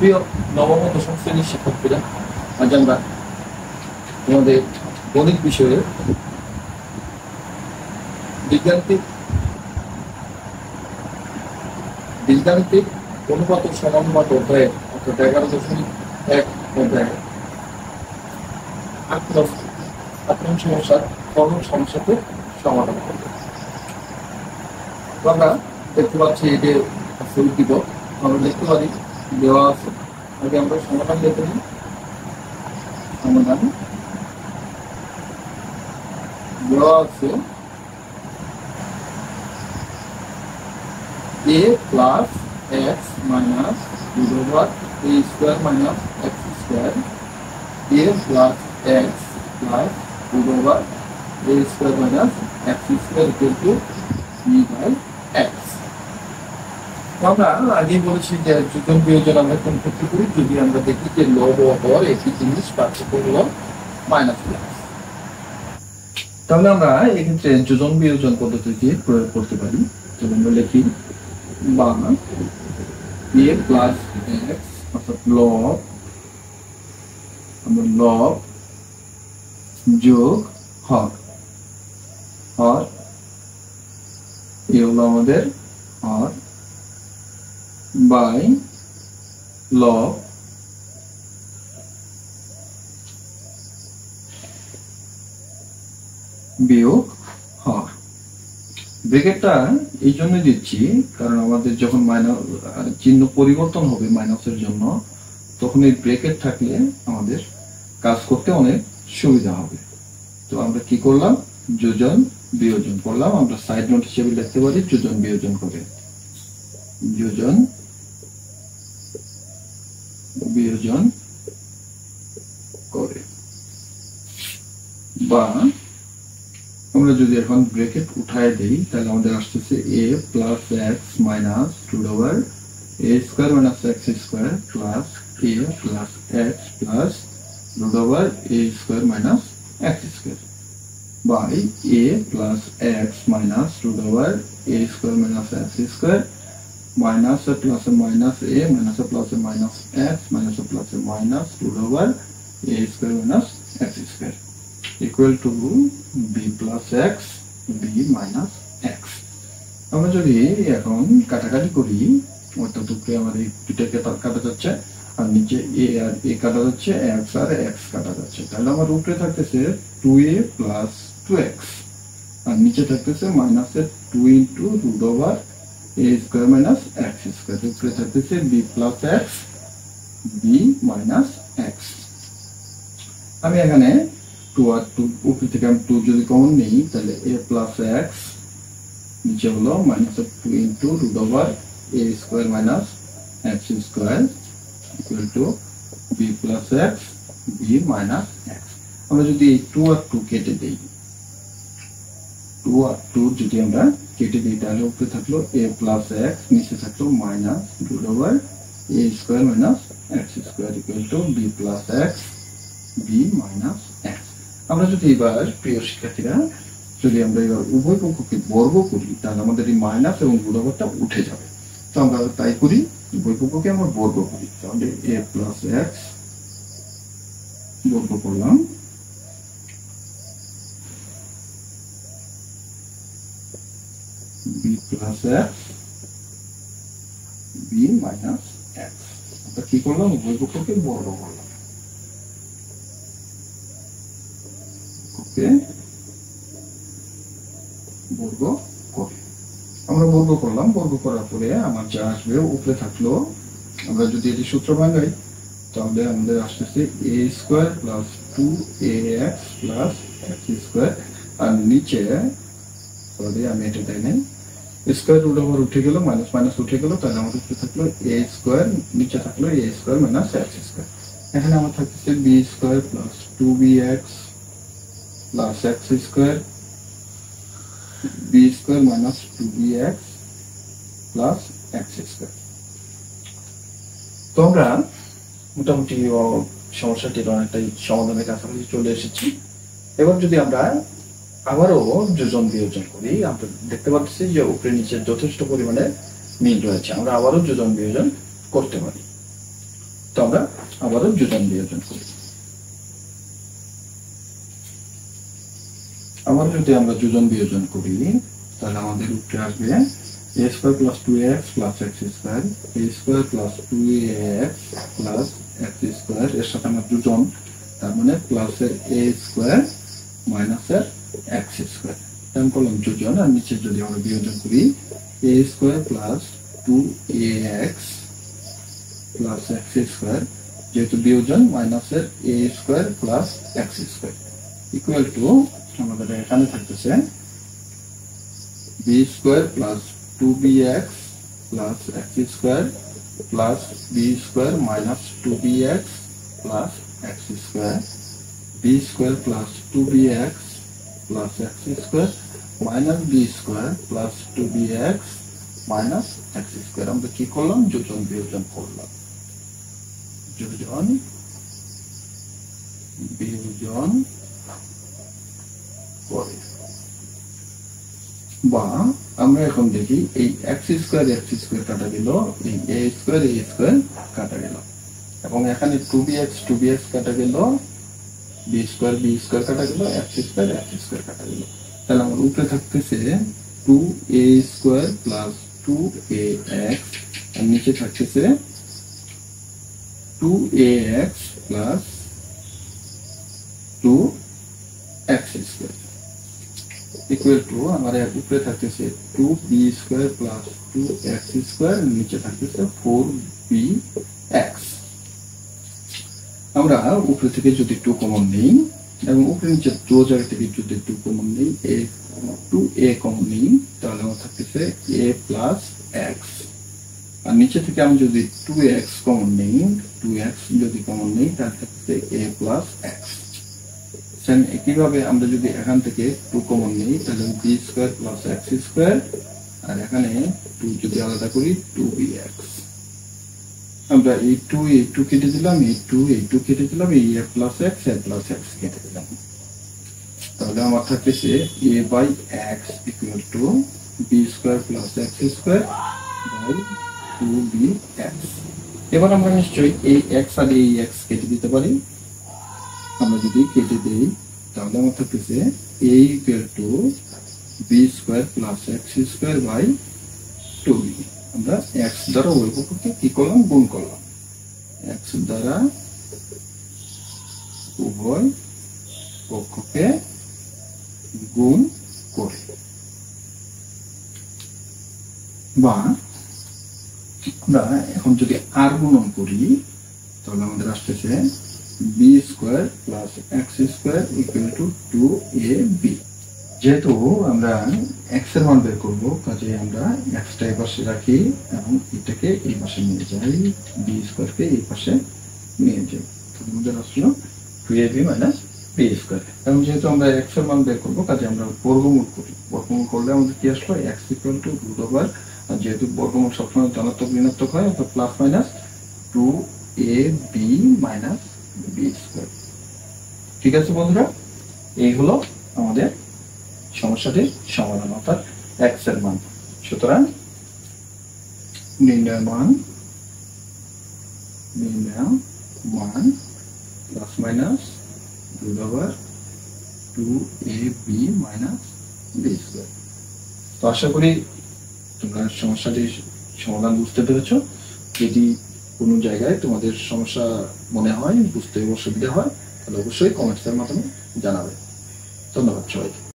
প্রিয় নবম ও দশম শ্রেণীর শিক্ষার্থীরা, আজ আমরা তোমাদের গণিত বিষয়ে বীজগাণিতিক অনুপাত ও সমানুপাত অধ্যায়ে অর্থাৎ 11.1 অধ্যায়ে 8 নং সমস্যার সরল সমস্যাকে সমাধান করব। আমরা দেখতে পাচ্ছি এই যে ফুল দিব আমরা দেখতে পারি দেওয়া আছে। আগে আমরা সমাধান দেখে নিই। সমাধান দেওয়া আছে a plus x minus root over a square minus x square, a plus x plus root over a square minus x square equal to b by x. আমরা আগেই বলেছি যে যোজন বিয়োজন আমরা কোন ক্ষেত্রে করি, যদি আমরা দেখি যে লব ও হর একই জিনিস, পার্থক্য হলো মাইনাস প্লাস, তাহলে আমরা এক্ষেত্রে যোজন বিয়োজন পদ্ধতিটি প্রয়োগ করতে পারি। তাহলে আমরা লিখি বা a প্লাস x অর্থাৎ লব, আমরা লব যোগ হর, হর এ হলো আমাদের হর বাই লব বিয়োগ হর। ব্র্যাকেটটা এই জন্য দিচ্ছি কারণ আমাদের যখন মাইনাস চিহ্ন পরিবর্তন হবে মাইনাসের জন্য, তখন এই ব্র্যাকেট থাকলে আমাদের কাজ করতে অনেক সুবিধা হবে। তো আমরা কি করলাম, যোজন বিয়োজন করলাম। আমরা সাইড নোট হিসেবে লিখতে পারি যোজন বিয়োজন করে, যোজন বিয়োজন করে। বা আমরা যদি এখন ব্র্যাকেট উঠায় দেই তাহলে আমাদের আসতেছে a plus X minus root over a square minus X square plus a plus X plus root over a square minus X square by a plus X minus root over a square minus X square minus a plus a minus a minus a plus a minus x minus a plus a minus root over a square minus x square equal to b plus x b minus x. আমরা যদি এখন কাটাকাটি করি, অর্থাৎ উপরে আমাদের দুটাকে কাটা যাচ্ছে আর নিচে a আর a কাটা যাচ্ছে, x আর x কাটা যাচ্ছে, তাহলে আমার উপরে থাকতেছে 2a plus 2x আর নিচে থাকতেছে minus 2 into root over a square minus x square, উপরে থাকতেছে b plus x b minus x। আমি এখানে 2 আর 2 উপরে থেকে আমি 2 যদি কমন নেই তাহলে a plus x নিচে হলো minus 2 into root over a square minus x square equal to b plus x b minus x। আমরা যদি 2 আর 2 কেটে দেই, 2 আর 2 যদি আমরা কেটে দিই তাহলে উপরে থাকলো a প্লাস x, নিচে থাকলো minus root over a square minus X square equal to b plus x b minus x। আমরা যদি এবার প্রিয় শিক্ষার্থীরা যদি আমরা এবার উভয় পক্ষকে বর্গ করি তাহলে আমাদের এই মাইনাস এবং রুট ওভারটা উঠে যাবে। তো আমরা তাই করি, উভয় পক্ষকে আমরা বর্গ করি। তাহলে a প্লাস x বর্গ করলাম b plus x b minus x। আমরা কি করলাম, উভয় পক্ষকে বর্গ করলাম। ওকে, বর্গ করে আমরা বর্গ করলাম। বর্গ করার পরে আমার যা আসবে উপরে থাকলো, আমরা যদি এটি সূত্র ভাঙাই তাহলে আমাদের আসতেছে a square plus 2ax plus x square আর নিচে আমি এটা তাই নাই স্কোয়ার রুট ওভার উঠে গেল, মাইনাস মাইনাস উঠে গেল, তাহলে আমাদের উপরে থাকলো a স্কোয়ার, নিচে থাকলো a square minus x square. এখানে আমার থাকতেছে b square plus 2bx plus x square, b square minus 2bx plus x square. তো আমরা মোটামুটি সমস্যাটির অনেকটাই সমাধানের কাছাকাছি চলে এসেছি। এবার যদি আমরা আবারও যোজন বিয়োজন করি, আমরা দেখতে পাচ্ছি যে উপরে নিচে যথেষ্ট পরিমাণে মিল রয়েছে। আমরা আবারও যোজন বিয়োজন করতে পারি। তো আমরা আবারও যোজন বিয়োজন করি। আবার যদি আমরা যোজন বিয়োজন করি তাহলে আমাদের উত্তরে আসবে a square plus 2x plus x square, a square plus 2ax plus x square, এর সাথে আমরা যোজন, তার মানে প্লাস এর a স্কয়ার মাইনাস এর x স্কয়ার, টার্ম করলাম যোজন। আর নিচে যদি আমরা বিয়োজন করি a square plus 2ax plus x square, যেহেতু বিয়োজন মাইনাস এর a square plus x square equal to আমাদের এখানে থাকতেছে b square plus 2bx plus x square plus b square minus 2bx plus x square, b square plus 2bx plus x square minus b square plus 2bx minus x square. আমরা কি করলাম? যোজন বিয়োজন করলাম। যোজন বিয়োজন করে। বা আমরা এখন দেখি এই x স্কয়ার কাটা গেল, এই a স্কয়ার কাটা গেল, এবং এখানে 2bx কাটা গেল, b স্কয়ার কাটা গেল, x স্কয়ার কাটা গেল। তাহলে আমার উপরে থাকতেছে 2a স্কয়ার প্লাস 2ax, আর নিচে থাকতেছে 2ax plus 2x square equal to আমার উপরে থাকতেছে 2b square plus 2x square, নিচে থাকতেছে 4bx। আমরা উপরে থেকে যদি 2 কমন নেই এবং উপরে নিচে দু জায়গা থেকে যদি 2 কমন নেই, 2a কমন নেই, তাহলে আমার থাকতেছে a প্লাস x। আর নিচে থেকে আমি যদি 2x কমন নেই, 2x যদি কমন নেই, তাহলে থাকতেছে a প্লাস x। একইভাবে আমরা যদি এখান থেকে 2 কমন নেই তাহলে b square plus x square, আর এখানে 2 যদি আলাদা করি 2bx। আমরা এই 2 কেটে দিলাম, এই 2 কেটে দিলাম, এই a প্লাস x কেটে দিলাম। তাহলে আমার থাকতেছে a by x equal to b square plus x square by 2bx। এবার আমরা নিশ্চয়ই এই x আর এই x কেটে দিতে পারি। আমরা যদি কেটে দেই তাহলে আমার থাকতেছে a equal to b square plus x square by 2b। আমরা x দ্বারা উভয় পক্ষকে কি করলাম? গুণ করলাম। x দ্বারা উভয় পক্ষকে গুণ করে। বা আমরা এখন যদি আর গুণন করি তাহলে আমাদের আসতেছে b square plus x square equal to 2ab। যেহেতু আমরা x এর মান বের করব, কাজে আমরা x টা এই পাশে রাখি এবং এটাকে এই পাশে নিয়ে যাই, b স্কয়ার কে এই পাশে নিয়ে যাই। তাহলে আমাদের আসলো 2ab মাইনাস b স্কয়ার। এবং যেহেতু আমরা x এর মান বের করব, কাজে আমরা বর্গমূল করি। বর্গমূল করলে আমাদের কি আসলো? x equal to root over, আর যেহেতু বর্গমূল সবসময় ধনাত্মক ঋণাত্মক হয়, অর্থাৎ plus minus 2ab minus b square. ঠিক আছে বন্ধুরা, এই হলো আমাদের সমস্যাটির সমাধান, অর্থাৎ x এর মান। সুতরাং নির্ণয় মান plus minus root over 2ab minus b square. তো আশা করি তোমরা সমস্যাটির সমাধান বুঝতে পেরেছো। যদি কোনো জায়গায় তোমাদের সমস্যা মনে হয়, বুঝতে অসুবিধা হয়, তাহলে অবশ্যই কমেন্টসের মাধ্যমে জানাবে। ধন্যবাদ সবাইকে।